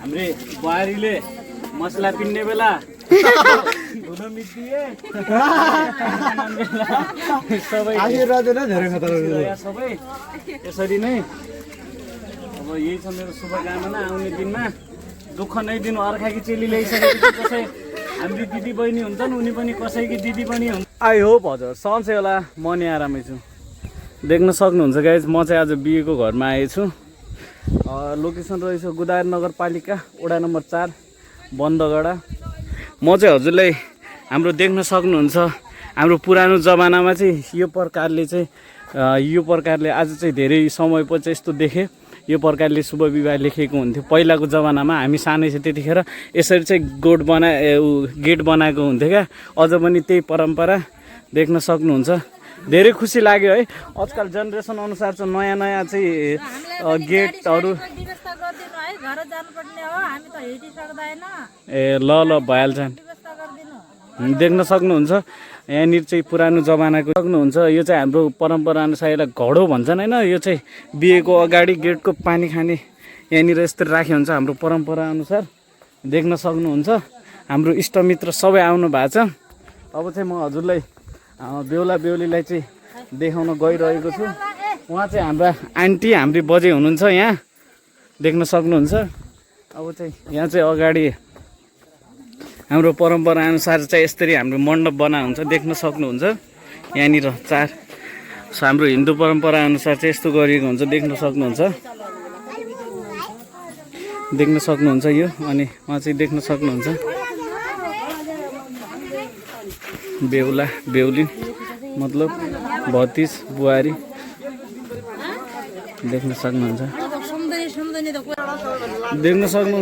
हाम्रे बुहारीले मसला पिन्ने बेला धुन मिटिए सबै आशीर्वाद नै धेरै खतरा सबै यसरी नै अब यही छ मेरो शुभकामना। आउने दिनमा दुःख नै दिनु अर्काकी चेली ल्याइसकेपछि कसै हाम्री दिदी बहिनी हुन्छन्, उनी पनि कसैकी दिदी पनि हुन्छ। आई होप हजुर सन्चै होला, म नि आरामै छु। देख्न सक्नुहुन्छ गाइज, म चाहिँ आज बिहेको घरमा आएछु। लोकेसन रहेछ गुदार नगरपालिका वडा नम्बर 4 बन्दगडा। म चाहिँ हजुरलाई हाम्रो देख्न सक्नुहुन्छ हाम्रो पुरानो जमानामा चाहिँ यो प्रकारले आज चाहिँ धेरै समयपछि यस्तो देखेँ। यो प्रकारले शुभ विवाह लेखेको हुन्थ्यो पहिलाको जमानामा। हामी सानै थियो त्यतिखेर यसरी चाहिँ गेट बनाएको हुन्थ्यो क्या। अझ पनि त्यही परम्परा देख्न सक्नुहुन्छ। धेरै खुसी लाग्यो है। आजकल जेनेरेसन अनुसार चाहिँ नयाँ नयाँ चाहिँ गेटहरू ए ल भइहाल्छ। देख्न सक्नुहुन्छ यहाँनिर चाहिँ पुरानो जमानाको सक्नुहुन्छ। यो चाहिँ हाम्रो परम्परा अनुसार यसलाई घडो भन्छन् होइन। यो चाहिँ बिहेको अगाडि गेटको पानी खाने यहाँनिर यस्तो राखेको हुन्छ हाम्रो परम्परा अनुसार। देख्न सक्नुहुन्छ हाम्रो इष्टमित्र सबै आउनु भएको छ। अब चाहिँ म हजुरलाई बेहुला बेहुलीलाई चाहिँ देखाउन गइरहेको छु। उहाँ चाहिँ हाम्रा आन्टी हाम्री बजे हुनुहुन्छ यहाँ, देख्न सक्नुहुन्छ। अब चाहिँ यहाँ चाहिँ अगाडि हाम्रो परम्परा अनुसार चाहिँ यसरी हाम्रो मण्डप बना हुन्छ, देख्न सक्नुहुन्छ। यहाँनिर 4 हाम्रो हिन्दू परम्परा अनुसार चाहिँ यस्तो गरिएको हुन्छ, देख्न सक्नुहुन्छ यो। अनि उहाँ चाहिँ देख्न सक्नुहुन्छ बेहुला बेहुली मतलब भतिज बुहारी, देख्न सक्नुहुन्छ।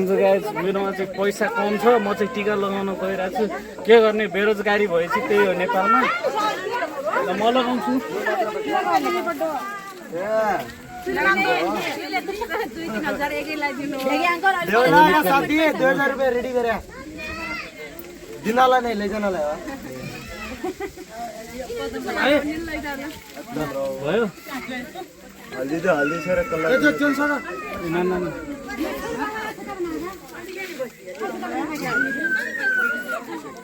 गाइस, मेरोमा चाहिँ पैसा कम छ। म चाहिँ टिका लगाउन गइरहेको छु। के गर्ने, बेरोजगारी भएपछि त्यही हो नेपालमा। म लगाउँछु। भयो हल्दी छ र कलर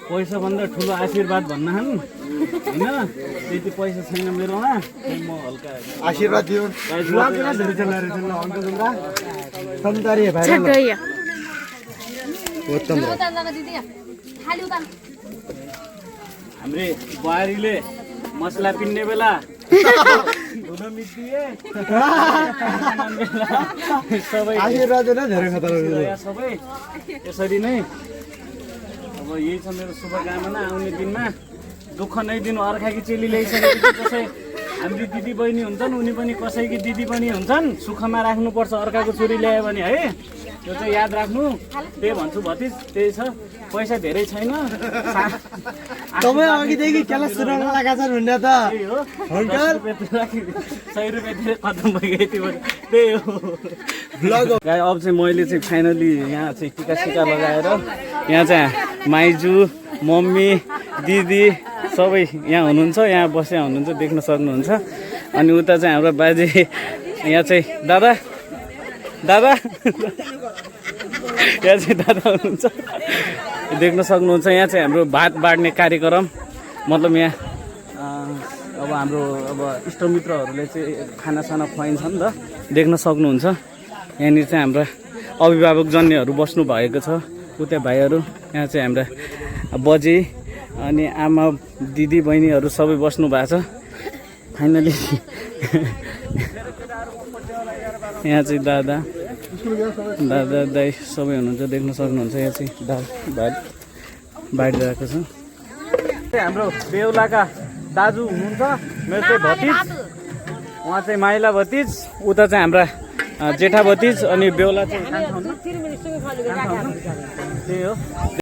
पैसा भन्दा ठुलो आशीर्वाद भन्न होइन। त्यति पैसा छैन मेरोमा, म हल्का आशीर्वाद दियो। हाम्रे बुहारीले मसला पिन्ने बेला धुन मिटिए सबै आशीर्वाद नै धेरै खतरा सबै यसरी नै। अब यही छ मेरो शुभकामना। आउने दिनमा दुःख नै दिनु अर्काकी चेली ल्याइसकेपछि कसै हाम्री दिदी बहिनी हुन्छन्, उनी पनि कसैकी दिदी पनि हुन्छन्। सुखमा राख्नुपर्छ अर्काको छोरी ल्यायो भने है। त्यो चाहिँ याद राख्नु। त्यही भन्छु भतिज, त्यही छ। पैसा धेरै छैन। तपाईँ अघिदेखि केला सुनाउन लगाएको छन् भन्ने त हो। 100 रुपियाँ खत्तम भइगयो। त्यही हो। अब चाहिँ मैले चाहिँ फाइनली यहाँ चाहिँ टिका सिका लगाएर यहाँ चाहिँ माइजू मम्मी दिदी सबै यहाँ हुनुहुन्छ, यहाँ बसेर हुनुहुन्छ, देख्न सक्नुहुन्छ। अनि उता चाहिँ हाम्रो बाजे यहाँ चाहिँ दादा यहाँ चाहिँ दादा हुनुहुन्छ, देख्न सक्नुहुन्छ। यहाँ चाहिँ हाम्रो भात बाँड्ने कार्यक्रम मतलब यहाँ अब हाम्रो इष्टमित्रहरूले चाहिँ खानासाना खुवाइन्छ नि त, देख्न सक्नुहुन्छ। यहाँनिर चाहिँ हाम्रा अभिभावकजन्यहरू बस्नु भएको छ। उता भाइहरू यहाँ चाहिँ हाम्रा बजे अनि आमा दिदी बहिनीहरू सबै बस्नु भएको छ। फाइनली यहाँ चाहिँ दादा दाई सबै हुनुहुन्छ, देख्न सक्नुहुन्छ। यहाँ चाहिँ भात बाँडिरहेको छ। हाम्रो बेहुलाका दाजु हुनुहुन्छ, मेरो चाहिँ भतिज, उहाँ चाहिँ माइला भतिज, उता चाहिँ हाम्रा जेठा भतिज अनि बेहुला चाहिँ त्यही हो।